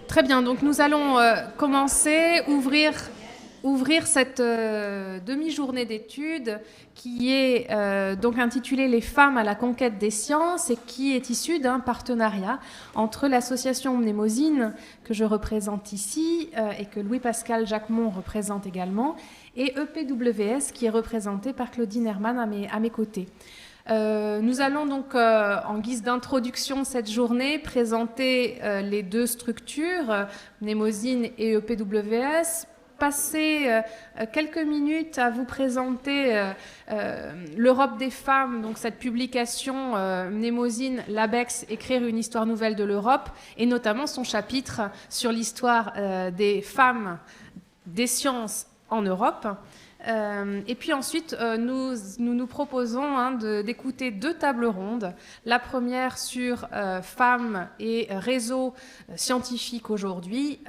Très bien, donc nous allons commencer, ouvrir cette demi-journée d'études qui est donc intitulée Les femmes à la conquête des sciences et qui est issue d'un partenariat entre l'association Mnémosyne, que je représente ici et que Louis-Pascal Jacquemont représente également, et EPWS qui est représenté par Claudine Herman à mes côtés. Nous allons donc, en guise d'introduction cette journée, présenter les deux structures, Mnémosyne et EPWS, passer quelques minutes à vous présenter l'Europe des femmes, donc cette publication Mnémosyne, l'ABEX, écrire une histoire nouvelle de l'Europe, et notamment son chapitre sur l'histoire des femmes des sciences en Europe. Et puis ensuite, nous proposons d'écouter deux tables rondes. La première sur femmes et réseaux scientifiques aujourd'hui,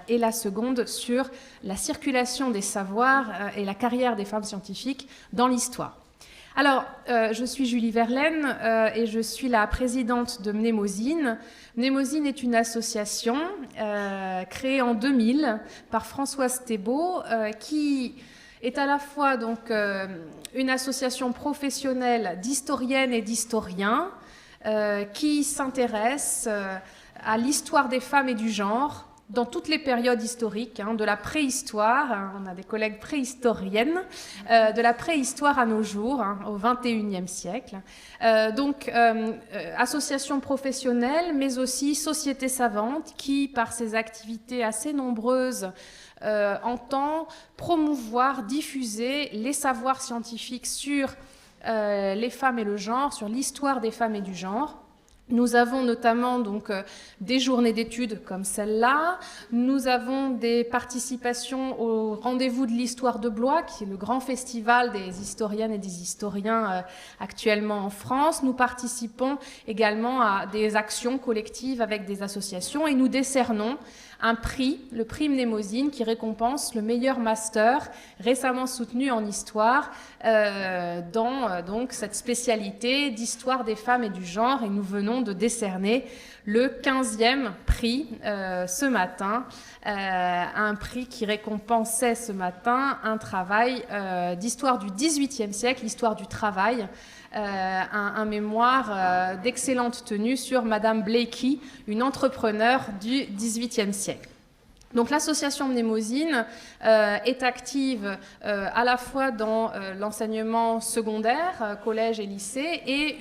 et la seconde sur la circulation des savoirs et la carrière des femmes scientifiques dans l'histoire. Alors, je suis Julie Verlaine et je suis la présidente de Mnémosyne. Mnémosyne est une association créée en 2000 par Françoise Thébault qui est à la fois donc une association professionnelle d'historiennes et d'historiens qui s'intéresse à l'histoire des femmes et du genre dans toutes les périodes historiques, de la préhistoire, on a des collègues préhistoriennes, de la préhistoire à nos jours, au XXIe siècle. Donc, association professionnelle, mais aussi société savante qui, par ses activités assez nombreuses, entend promouvoir, diffuser les savoirs scientifiques sur les femmes et le genre, sur l'histoire des femmes et du genre. Nous avons notamment donc des journées d'études comme celle-là. Nous avons des participations au Rendez-vous de l'Histoire de Blois, qui est le grand festival des historiennes et des historiens actuellement en France. Nous participons également à des actions collectives avec des associations et nous décernons un prix, le prix Mnémosyne, qui récompense le meilleur master récemment soutenu en histoire dans donc cette spécialité d'histoire des femmes et du genre. Et nous venons de décerner le 15e prix ce matin, un prix qui récompensait ce matin un travail d'histoire du XVIIIe siècle, l'histoire du travail, un mémoire d'excellente tenue sur Madame Blakey, une entrepreneure du XVIIIe siècle. Donc l'association Mnémosyne est active à la fois dans l'enseignement secondaire, collège et lycée, et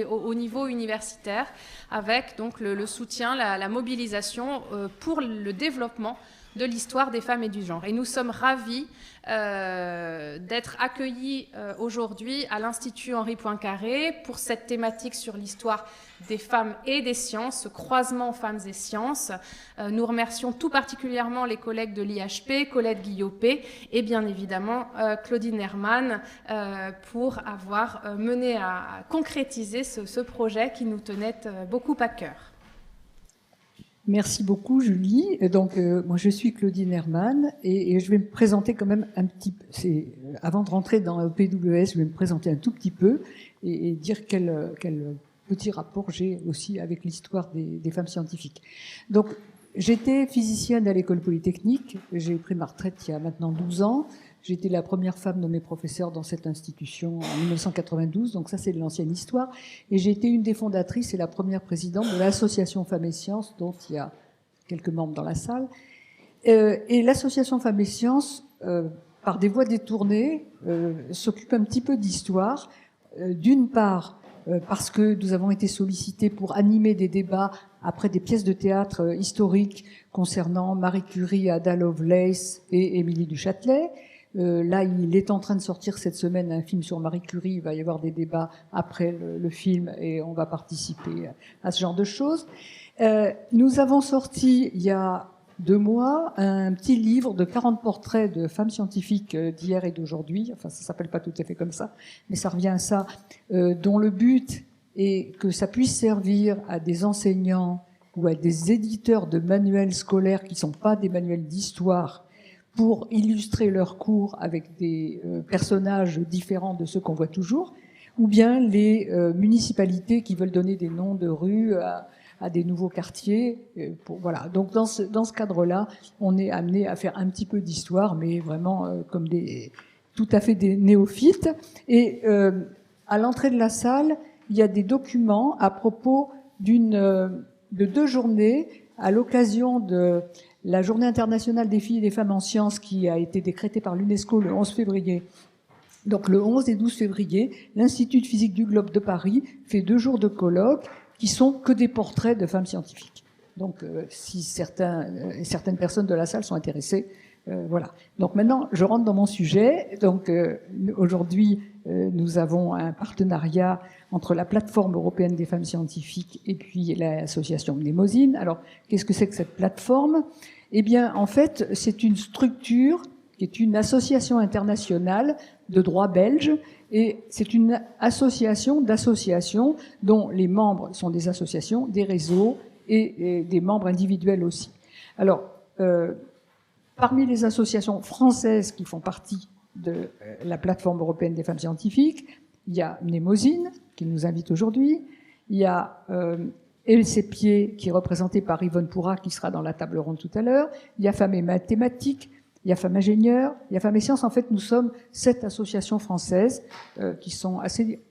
au niveau universitaire, avec donc le soutien, la mobilisation pour le développement de l'histoire des femmes et du genre. Et nous sommes ravis d'être accueillis aujourd'hui à l'Institut Henri Poincaré pour cette thématique sur l'histoire des femmes et des sciences, ce croisement femmes et sciences. Nous remercions tout particulièrement les collègues de l'IHP, Colette Guillopé et bien évidemment Claudine Herman pour avoir mené à concrétiser ce projet qui nous tenait beaucoup à cœur. Merci beaucoup, Julie. Donc, moi, je suis Claudine Herman et je vais me présenter quand même un petit peu. Avant de rentrer dans PWS, je vais me présenter un tout petit peu et dire quel petit rapport j'ai aussi avec l'histoire des femmes scientifiques. Donc, j'étais physicienne à l'école polytechnique. J'ai pris ma retraite il y a maintenant 12 ans. J'ai été la première femme nommée professeure dans cette institution en 1992, donc ça c'est de l'ancienne histoire. Et j'ai été une des fondatrices et la première présidente de l'association Femmes et Sciences, dont il y a quelques membres dans la salle. Et l'association Femmes et Sciences, par des voies détournées, s'occupe un petit peu d'histoire. D'une part, parce que nous avons été sollicités pour animer des débats après des pièces de théâtre historiques concernant Marie Curie, Ada Lovelace et Émilie du Châtelet. Là, il est en train de sortir cette semaine un film sur Marie Curie. Il va y avoir des débats après le film et on va participer à ce genre de choses. Nous avons sorti, il y a 2 mois, un petit livre de 40 portraits de femmes scientifiques d'hier et d'aujourd'hui. Enfin, ça s'appelle pas tout à fait comme ça, mais ça revient à ça, dont le but est que ça puisse servir à des enseignants ou à des éditeurs de manuels scolaires qui sont pas des manuels d'histoire, pour illustrer leurs cours avec des personnages différents de ceux qu'on voit toujours. ou bien les municipalités qui veulent donner des noms de rues à des nouveaux quartiers. Voilà. Donc dans ce cadre-là, on est amené à faire un petit peu d'histoire, mais vraiment comme tout à fait des néophytes. Et à l'entrée de la salle, il y a des documents à propos de 2 journées à l'occasion de la Journée internationale des filles et des femmes en sciences qui a été décrétée par l'UNESCO le 11 février. Donc le 11 et 12 février, l'Institut de physique du Globe de Paris fait 2 jours de colloques qui sont que des portraits de femmes scientifiques. Donc si certaines personnes de la salle sont intéressées, voilà. Donc maintenant, je rentre dans mon sujet. Donc aujourd'hui, nous avons un partenariat entre la plateforme européenne des femmes scientifiques et puis l'association Mnémosyne. Alors, qu'est-ce que c'est que cette plateforme? Eh bien, en fait, c'est une structure qui est une association internationale de droit belge, et c'est une association d'associations dont les membres sont des associations, des réseaux et des membres individuels aussi. Alors, parmi les associations françaises qui font partie de la plateforme européenne des femmes scientifiques, il y a Mnémosyne, qui nous invite aujourd'hui, il y a Elsepied, qui est représenté par Yvonne Pourra, qui sera dans la table ronde tout à l'heure, il y a Femmes et Mathématiques, il y a Femmes Ingénieurs, il y a Femmes et Sciences. En fait, nous sommes 7 associations françaises qui sont assez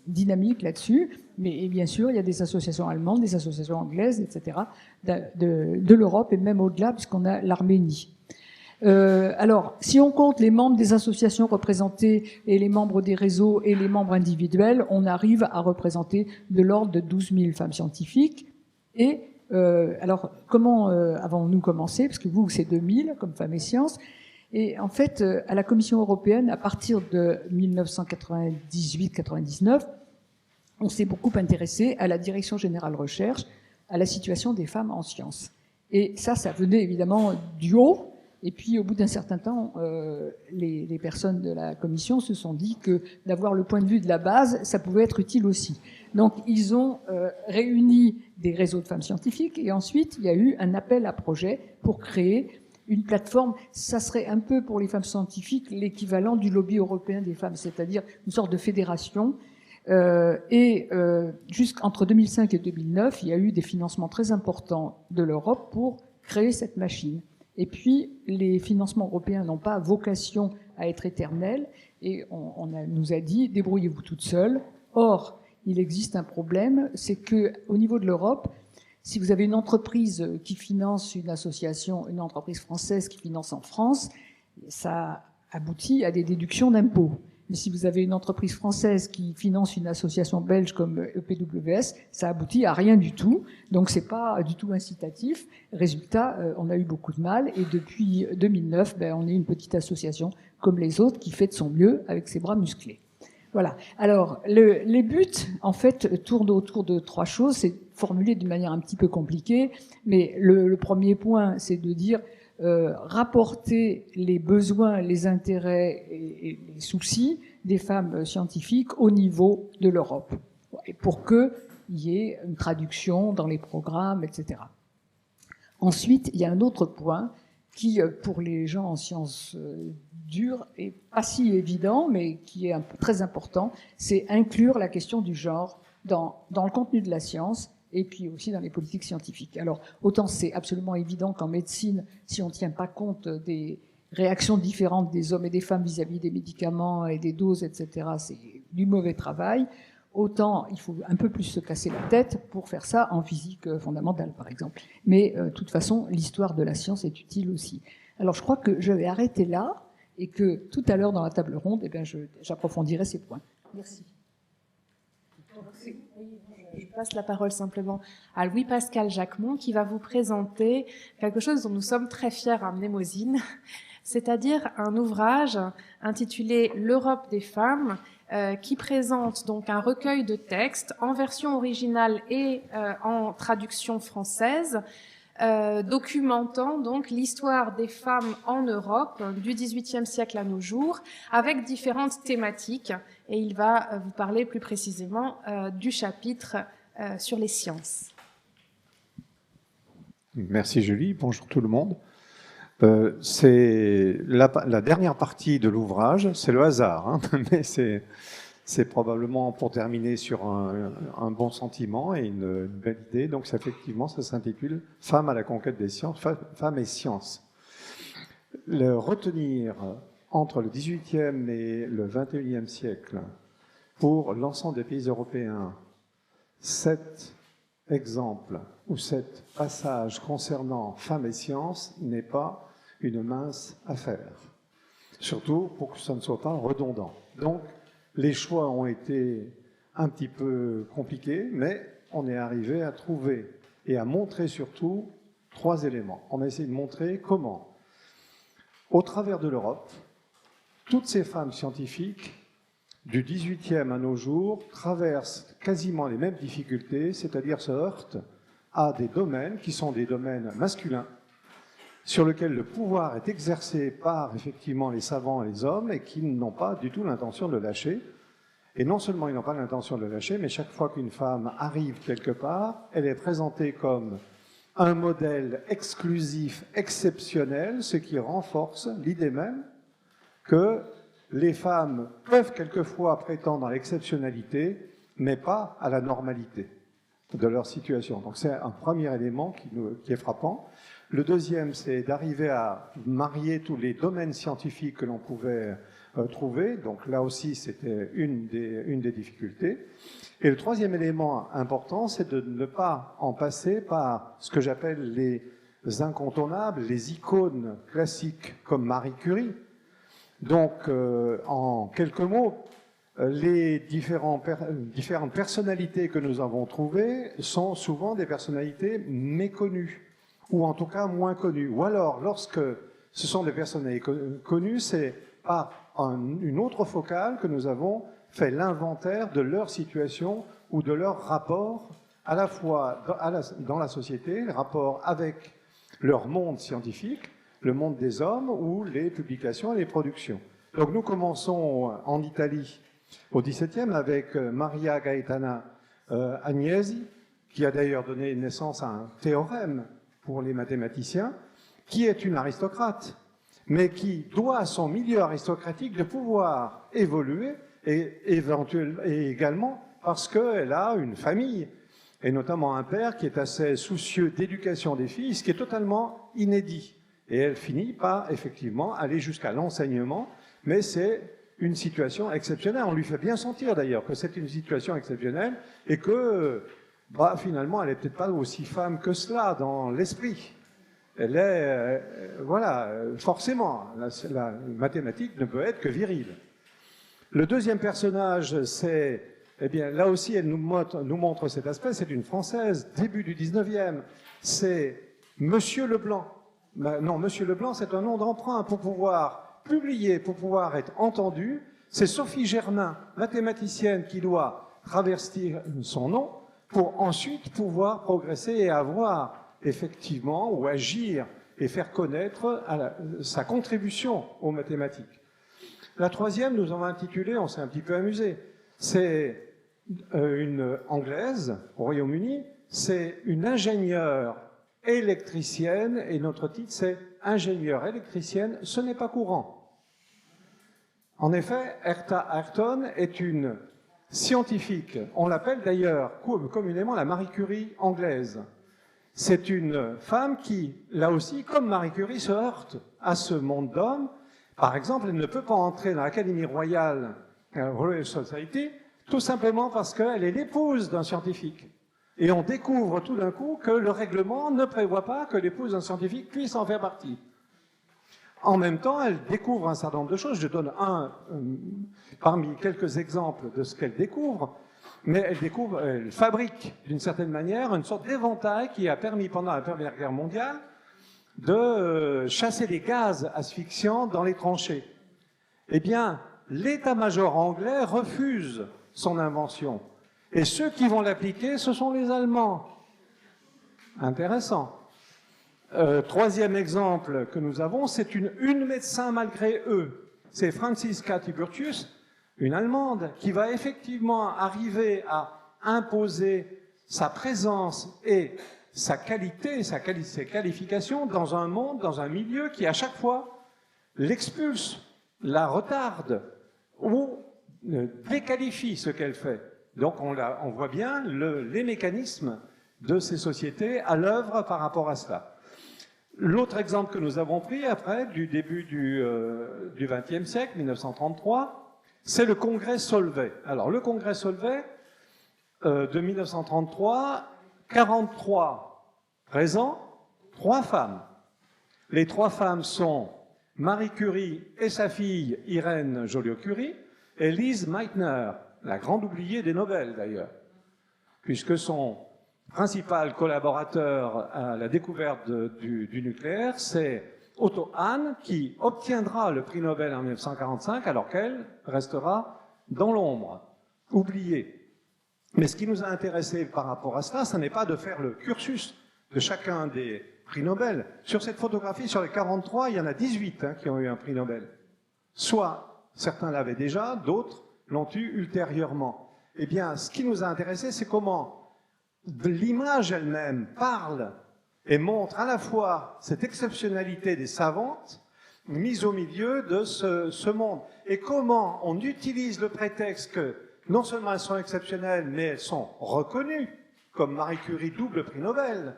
dynamiques là-dessus, mais bien sûr, il y a des associations allemandes, des associations anglaises, etc., de l'Europe et même au-delà, puisqu'on a l'Arménie. Alors, si on compte les membres des associations représentées et les membres des réseaux et les membres individuels, on arrive à représenter de l'ordre de 12 000 femmes scientifiques. Et alors, comment avons-nous commencé? Parce que vous, c'est 2000 comme Femmes et Sciences. Et en fait, à la Commission européenne, à partir de 1998-99, on s'est beaucoup intéressé à la Direction générale recherche, à la situation des femmes en sciences. Et ça venait évidemment du haut. Et puis, au bout d'un certain temps, les personnes de la commission se sont dit que d'avoir le point de vue de la base, ça pouvait être utile aussi. Donc, ils ont réuni des réseaux de femmes scientifiques, et ensuite, il y a eu un appel à projet pour créer une plateforme. Ça serait un peu pour les femmes scientifiques l'équivalent du lobby européen des femmes, c'est-à-dire une sorte de fédération. Jusqu'entre 2005 et 2009, il y a eu des financements très importants de l'Europe pour créer cette machine. Et puis, les financements européens n'ont pas vocation à être éternels, et on nous a dit, débrouillez-vous toutes seules. Or, il existe un problème, c'est que au niveau de l'Europe, si vous avez une entreprise qui finance une association, une entreprise française qui finance en France, ça aboutit à des déductions d'impôts. Mais si vous avez une entreprise française qui finance une association belge comme EPWS, ça aboutit à rien du tout. Donc c'est pas du tout incitatif. Résultat, on a eu beaucoup de mal. Et depuis 2009, on est une petite association comme les autres qui fait de son mieux avec ses bras musclés. Voilà. Alors les buts, en fait, tournent autour de 3 choses. C'est formulé d'une manière un petit peu compliquée, mais le premier point, c'est de dire rapporter les besoins, les intérêts et les soucis des femmes scientifiques au niveau de l'Europe, pour qu'il y ait une traduction dans les programmes, etc. Ensuite, il y a un autre point qui, pour les gens en sciences dures, est pas si évident, mais qui est très important, c'est inclure la question du genre dans le contenu de la science, et puis aussi dans les politiques scientifiques. Alors, autant c'est absolument évident qu'en médecine, si on ne tient pas compte des réactions différentes des hommes et des femmes vis-à-vis des médicaments et des doses, etc., c'est du mauvais travail, autant il faut un peu plus se casser la tête pour faire ça en physique fondamentale, par exemple. Mais de toute façon, l'histoire de la science est utile aussi. Alors, je crois que je vais arrêter là, et que tout à l'heure, dans la table ronde, j'approfondirai ces points. Merci. Je passe la parole simplement à Louis-Pascal Jacquemont qui va vous présenter quelque chose dont nous sommes très fiers à Mnémosyne, c'est-à-dire un ouvrage intitulé L'Europe des femmes, qui présente donc un recueil de textes en version originale et en traduction française, documentant donc l'histoire des femmes en Europe du XVIIIe siècle à nos jours, avec différentes thématiques. Et il va vous parler plus précisément du chapitre sur les sciences. Merci Julie, bonjour tout le monde. C'est la dernière partie de l'ouvrage, c'est le hasard, hein, mais c'est C'est probablement pour terminer sur un bon sentiment et une belle idée. Donc effectivement, ça s'intitule « Femmes à la conquête des sciences, femmes et sciences ». Le retenir entre le XVIIIe et le XXIe siècle, pour l'ensemble des pays européens, 7 exemples ou 7 passages concernant femmes et sciences n'est pas une mince affaire. Surtout pour que ça ne soit pas redondant. Donc, les choix ont été un petit peu compliqués, mais on est arrivé à trouver et à montrer surtout 3 éléments. On a essayé de montrer comment, au travers de l'Europe, toutes ces femmes scientifiques, du XVIIIe à nos jours, traversent quasiment les mêmes difficultés, c'est-à-dire se heurtent à des domaines qui sont des domaines masculins, sur lesquels le pouvoir est exercé par effectivement les savants et les hommes et qui n'ont pas du tout l'intention de le lâcher. Et non seulement ils n'ont pas l'intention de le lâcher, mais chaque fois qu'une femme arrive quelque part, elle est présentée comme un modèle exclusif, exceptionnel, ce qui renforce l'idée même que les femmes peuvent quelquefois prétendre à l'exceptionnalité, mais pas à la normalité de leur situation. Donc c'est un premier élément qui est frappant. Le deuxième, c'est d'arriver à marier tous les domaines scientifiques que l'on pouvait trouver. Donc là aussi, c'était une des difficultés. Et le troisième élément important, c'est de ne pas en passer par ce que j'appelle les incontournables, les icônes classiques comme Marie Curie. Donc, en quelques mots, les différentes personnalités que nous avons trouvées sont souvent des personnalités méconnues, ou en tout cas moins connues. Ou alors, lorsque ce sont des personnalités connues, c'est par une autre focale que nous avons fait l'inventaire de leur situation ou de leur rapport, à la fois dans la société, le rapport avec leur monde scientifique, le monde des hommes ou les publications et les productions. Donc nous commençons en Italie au XVIIe avec Maria Gaetana Agnesi, qui a d'ailleurs donné naissance à un théorème pour les mathématiciens, qui est une aristocrate, mais qui doit à son milieu aristocratique de pouvoir évoluer et également parce qu'elle a une famille, et notamment un père qui est assez soucieux d'éducation des filles, ce qui est totalement inédit. Et elle finit par, effectivement, aller jusqu'à l'enseignement, mais c'est une situation exceptionnelle. On lui fait bien sentir, d'ailleurs, que c'est une situation exceptionnelle et que, finalement, elle n'est peut-être pas aussi femme que cela dans l'esprit. Elle est, forcément, la mathématique ne peut être que virile. Le deuxième personnage, c'est, là aussi, elle nous montre cet aspect, c'est une Française, début du 19e, c'est Monsieur Leblanc. Non, Monsieur Leblanc, c'est un nom d'emprunt pour pouvoir publier, pour pouvoir être entendu. C'est Sophie Germain, mathématicienne, qui doit travestir son nom pour ensuite pouvoir progresser et avoir effectivement, ou agir et faire connaître sa contribution aux mathématiques. La troisième, nous avons intitulé, on s'est un petit peu amusé, c'est une Anglaise au Royaume-Uni, c'est une ingénieure électricienne, et notre titre c'est ingénieure électricienne, ce n'est pas courant. En effet, Hertha Ayrton est une scientifique, on l'appelle d'ailleurs communément la Marie Curie anglaise. C'est une femme qui, là aussi, comme Marie Curie, se heurte à ce monde d'hommes. Par exemple, elle ne peut pas entrer dans l'Académie royale, Royal Society, tout simplement parce qu'elle est l'épouse d'un scientifique. Et on découvre tout d'un coup que le règlement ne prévoit pas que l'épouse d'un scientifique puisse en faire partie. En même temps, elle découvre un certain nombre de choses. Je donne parmi quelques exemples de ce qu'elle découvre, mais elle fabrique d'une certaine manière une sorte d'éventail qui a permis pendant la Première Guerre mondiale de chasser les gaz asphyxiants dans les tranchées. Eh bien, l'état-major anglais refuse son invention. Et ceux qui vont l'appliquer, ce sont les Allemands. Intéressant. Troisième exemple que nous avons, c'est une médecin malgré eux. C'est Franziska Tiburtius, une Allemande, qui va effectivement arriver à imposer sa présence et sa qualité, ses qualifications dans un monde, dans un milieu qui à chaque fois l'expulse, la retarde ou déqualifie ce qu'elle fait. Donc on voit bien les mécanismes de ces sociétés à l'œuvre par rapport à cela. L'autre exemple que nous avons pris après, du début du XXe siècle, 1933, c'est le congrès Solvay. Alors le congrès Solvay de 1933, 43 présents, 3 femmes. Les 3 femmes sont Marie Curie et sa fille Irène Joliot-Curie et Lise Meitner, la grande oubliée des Nobel d'ailleurs, puisque son principal collaborateur à la découverte du nucléaire, c'est Otto Hahn, qui obtiendra le prix Nobel en 1945, alors qu'elle restera dans l'ombre, oubliée. Mais ce qui nous a intéressé par rapport à cela, ce n'est pas de faire le cursus de chacun des prix Nobel. Sur cette photographie, sur les 43, il y en a 18 qui ont eu un prix Nobel. Soit certains l'avaient déjà, d'autres l'ont eu ultérieurement. Eh bien, ce qui nous a intéressé, c'est comment l'image elle-même parle et montre à la fois cette exceptionnalité des savantes mise au milieu de ce monde. Et comment on utilise le prétexte que non seulement elles sont exceptionnelles, mais elles sont reconnues, comme Marie Curie, double prix Nobel,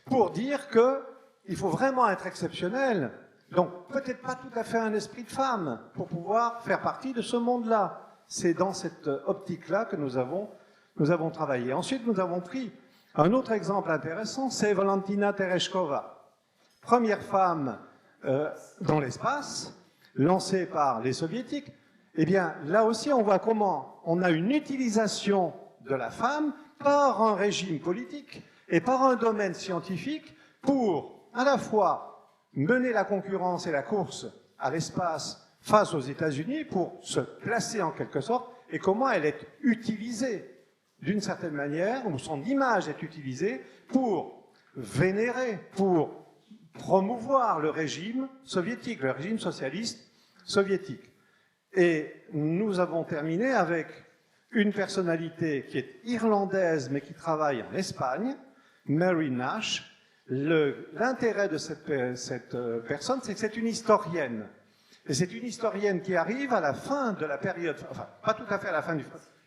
pour dire qu'il faut vraiment être exceptionnel. Donc peut-être pas tout à fait un esprit de femme pour pouvoir faire partie de ce monde-là. C'est dans cette optique-là que nous avons travaillé. Ensuite, nous avons pris un autre exemple intéressant, c'est Valentina Tereshkova, première femme dans l'espace, lancée par les soviétiques. Eh bien, là aussi, on voit comment on a une utilisation de la femme par un régime politique et par un domaine scientifique pour, à la fois, mener la concurrence et la course à l'espace face aux États-Unis pour se placer en quelque sorte, et comment elle est utilisée d'une certaine manière, où son image est utilisée pour vénérer, pour promouvoir le régime soviétique, le régime socialiste soviétique. Et nous avons terminé avec une personnalité qui est irlandaise mais qui travaille en Espagne, Mary Nash. L'intérêt de cette personne, c'est que c'est une historienne. Et c'est une historienne qui arrive à la fin de la période, enfin pas tout à fait à la fin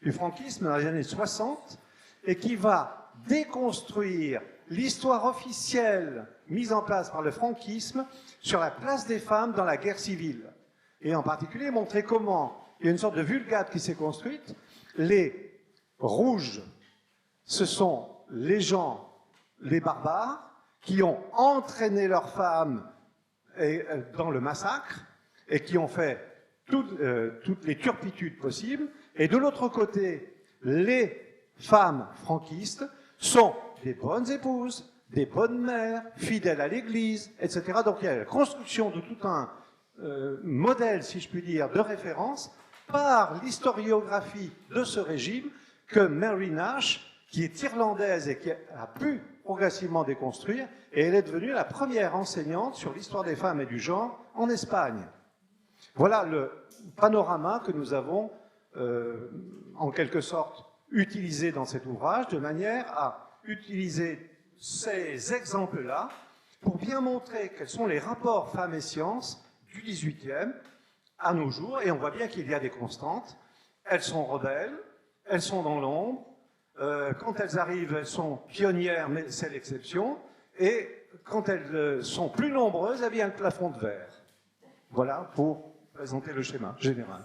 du franquisme, dans les années 60, et qui va déconstruire l'histoire officielle mise en place par le franquisme sur la place des femmes dans la guerre civile. Et en particulier montrer comment il y a une sorte de vulgate qui s'est construite. Les rouges, ce sont les gens, les barbares, qui ont entraîné leurs femmes dans le massacre et qui ont fait toutes les turpitudes possibles. Et de l'autre côté, les femmes franquistes sont des bonnes épouses, des bonnes mères, fidèles à l'Église, etc. Donc il y a la construction de tout un modèle, si je puis dire, de référence par l'historiographie de ce régime que Mary Nash, qui est irlandaise et qui a pu progressivement déconstruire, et elle est devenue la première enseignante sur l'histoire des femmes et du genre en Espagne. Voilà le panorama que nous avons en quelque sorte utilisé dans cet ouvrage, de manière à utiliser ces exemples-là pour bien montrer quels sont les rapports femmes et sciences du XVIIIe à nos jours, et on voit bien qu'il y a des constantes. Elles sont rebelles, elles sont dans l'ombre, quand elles arrivent, elles sont pionnières, mais c'est l'exception, et quand elles sont plus nombreuses, elles viennent le plafond de verre. Voilà pour présenter le schéma général.